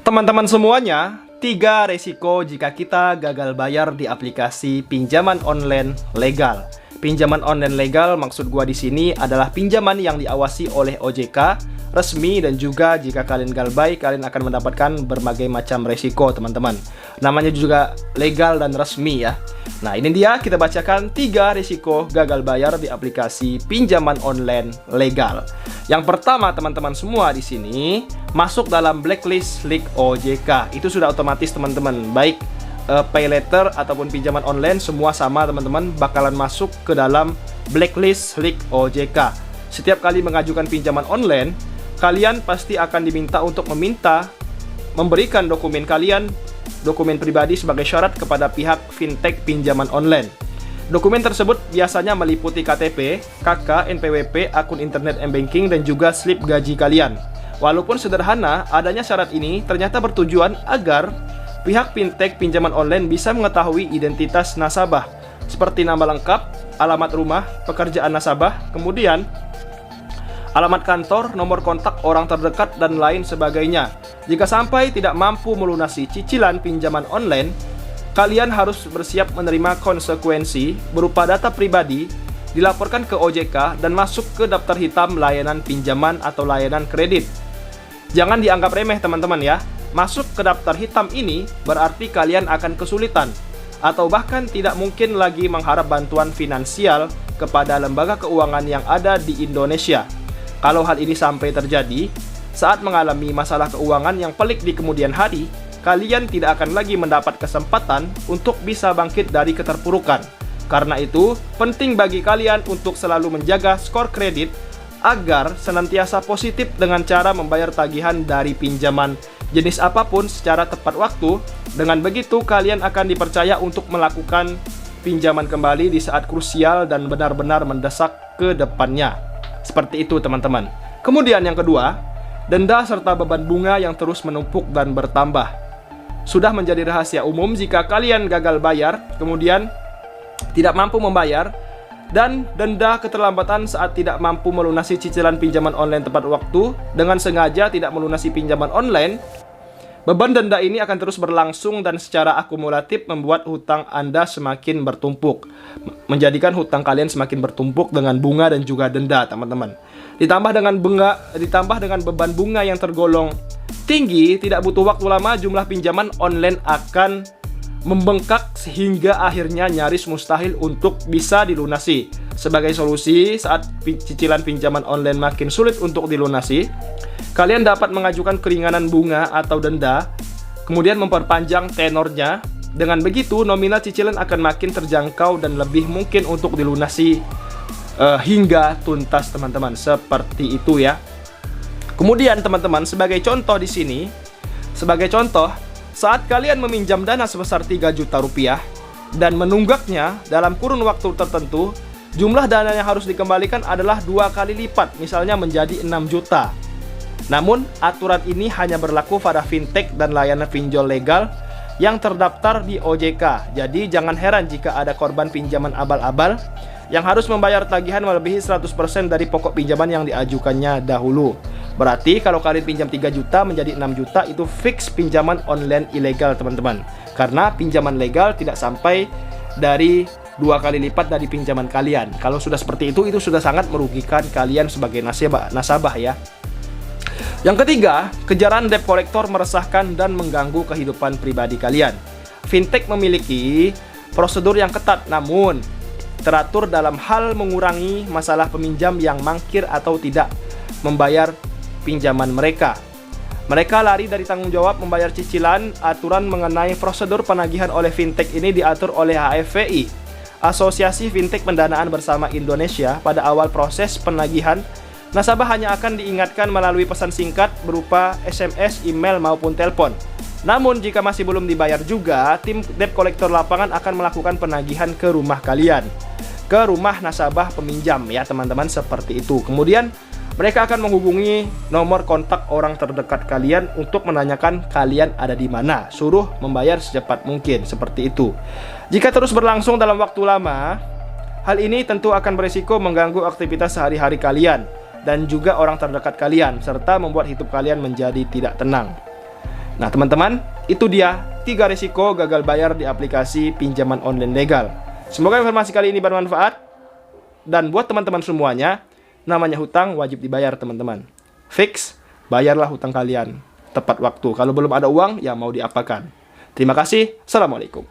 Teman-teman semuanya, 3 resiko jika kita gagal bayar di aplikasi pinjaman online legal. Pinjaman online legal maksud gua di sini adalah pinjaman yang diawasi oleh OJK, resmi, dan juga jika kalian gagal bayar, kalian akan mendapatkan berbagai macam resiko, teman-teman. Namanya juga legal dan resmi ya. Nah, ini dia kita bacakan 3 risiko gagal bayar di aplikasi pinjaman online legal. Yang pertama, teman-teman semua di sini masuk dalam blacklist leak OJK. Itu sudah otomatis, teman-teman. Baik pay letter ataupun pinjaman online semua sama, teman-teman, bakalan masuk ke dalam blacklist leak OJK. Setiap kali mengajukan pinjaman online, kalian pasti akan diminta untuk memberikan dokumen kalian, dokumen pribadi sebagai syarat kepada pihak fintech pinjaman online. Dokumen tersebut biasanya meliputi KTP, KK, NPWP, akun internet m-banking, dan juga slip gaji kalian. Walaupun sederhana, adanya syarat ini ternyata bertujuan agar pihak fintech pinjaman online bisa mengetahui identitas nasabah, seperti nama lengkap, alamat rumah, pekerjaan nasabah, kemudian alamat kantor, nomor kontak orang terdekat, dan lain sebagainya. Jika sampai tidak mampu melunasi cicilan pinjaman online, kalian harus bersiap menerima konsekuensi berupa data pribadi dilaporkan ke OJK dan masuk ke daftar hitam layanan pinjaman atau layanan kredit. Jangan dianggap remeh, teman-teman ya. Masuk ke daftar hitam ini berarti kalian akan kesulitan atau bahkan tidak mungkin lagi mengharap bantuan finansial kepada lembaga keuangan yang ada di Indonesia. Kalau hal ini sampai terjadi saat mengalami masalah keuangan yang pelik di kemudian hari, kalian tidak akan lagi mendapat kesempatan untuk bisa bangkit dari keterpurukan. Karena itu, penting bagi kalian untuk selalu menjaga skor kredit agar senantiasa positif dengan cara membayar tagihan dari pinjaman jenis apapun secara tepat waktu. Dengan begitu, kalian akan dipercaya untuk melakukan pinjaman kembali di saat krusial dan benar-benar mendesak ke depannya. Seperti itu, teman-teman. Kemudian yang kedua, denda serta beban bunga yang terus menumpuk dan bertambah. Sudah menjadi rahasia umum jika kalian gagal bayar, kemudian tidak mampu membayar, dan denda keterlambatan saat tidak mampu melunasi cicilan pinjaman online tepat waktu dengan sengaja tidak melunasi pinjaman online. Beban denda ini akan terus berlangsung dan secara akumulatif membuat hutang Anda semakin bertumpuk, menjadikan hutang kalian semakin bertumpuk dengan bunga dan juga denda, teman-teman. Ditambah dengan beban bunga yang tergolong tinggi, tidak butuh waktu lama jumlah pinjaman online akan membengkak sehingga akhirnya nyaris mustahil untuk bisa dilunasi. Sebagai solusi, saat cicilan pinjaman online makin sulit untuk dilunasi, kalian dapat mengajukan keringanan bunga atau denda, kemudian memperpanjang tenornya. Dengan begitu, nominal cicilan akan makin terjangkau dan lebih mungkin untuk dilunasi hingga tuntas, teman-teman. Seperti itu ya. Kemudian, teman-teman, sebagai contoh di sini, saat kalian meminjam dana sebesar 3 juta rupiah dan menunggaknya dalam kurun waktu tertentu, jumlah dana yang harus dikembalikan adalah 2 kali lipat, misalnya menjadi 6 juta. Namun, aturan ini hanya berlaku pada fintech dan layanan pinjol legal yang terdaftar di OJK. Jadi, jangan heran jika ada korban pinjaman abal-abal yang harus membayar tagihan melebihi 100% dari pokok pinjaman yang diajukannya dahulu. Berarti kalau kalian pinjam 3 juta menjadi 6 juta, itu fix pinjaman online ilegal, teman-teman. Karena pinjaman legal tidak sampai dari 2 kali lipat dari pinjaman kalian. Kalau sudah seperti itu sudah sangat merugikan kalian sebagai nasabah ya. Yang ketiga, kejaran debt collector meresahkan dan mengganggu kehidupan pribadi kalian. Fintech memiliki prosedur yang ketat, namun teratur dalam hal mengurangi masalah peminjam yang mangkir atau tidak membayar pinjaman mereka. Mereka lari dari tanggung jawab membayar cicilan. Aturan mengenai prosedur penagihan oleh fintech ini diatur oleh HFPI, Asosiasi Fintech Pendanaan Bersama Indonesia. Pada awal proses penagihan, nasabah hanya akan diingatkan melalui pesan singkat berupa SMS, email, maupun telepon. Namun, jika masih belum dibayar juga, tim debt collector lapangan akan melakukan penagihan ke rumah kalian, ke rumah nasabah peminjam ya, teman-teman, seperti itu. Kemudian, mereka akan menghubungi nomor kontak orang terdekat kalian untuk menanyakan kalian ada di mana. Suruh membayar secepat mungkin, seperti itu. Jika terus berlangsung dalam waktu lama, hal ini tentu akan berisiko mengganggu aktivitas sehari-hari kalian dan juga orang terdekat kalian, serta membuat hidup kalian menjadi tidak tenang. Nah teman-teman, itu dia 3 risiko gagal bayar di aplikasi pinjaman online legal. Semoga informasi kali ini bermanfaat. Dan buat teman-teman semuanya, namanya hutang wajib dibayar teman-teman. Fix, bayarlah hutang kalian tepat waktu. Kalau belum ada uang, ya mau diapakan. Terima kasih. Assalamualaikum.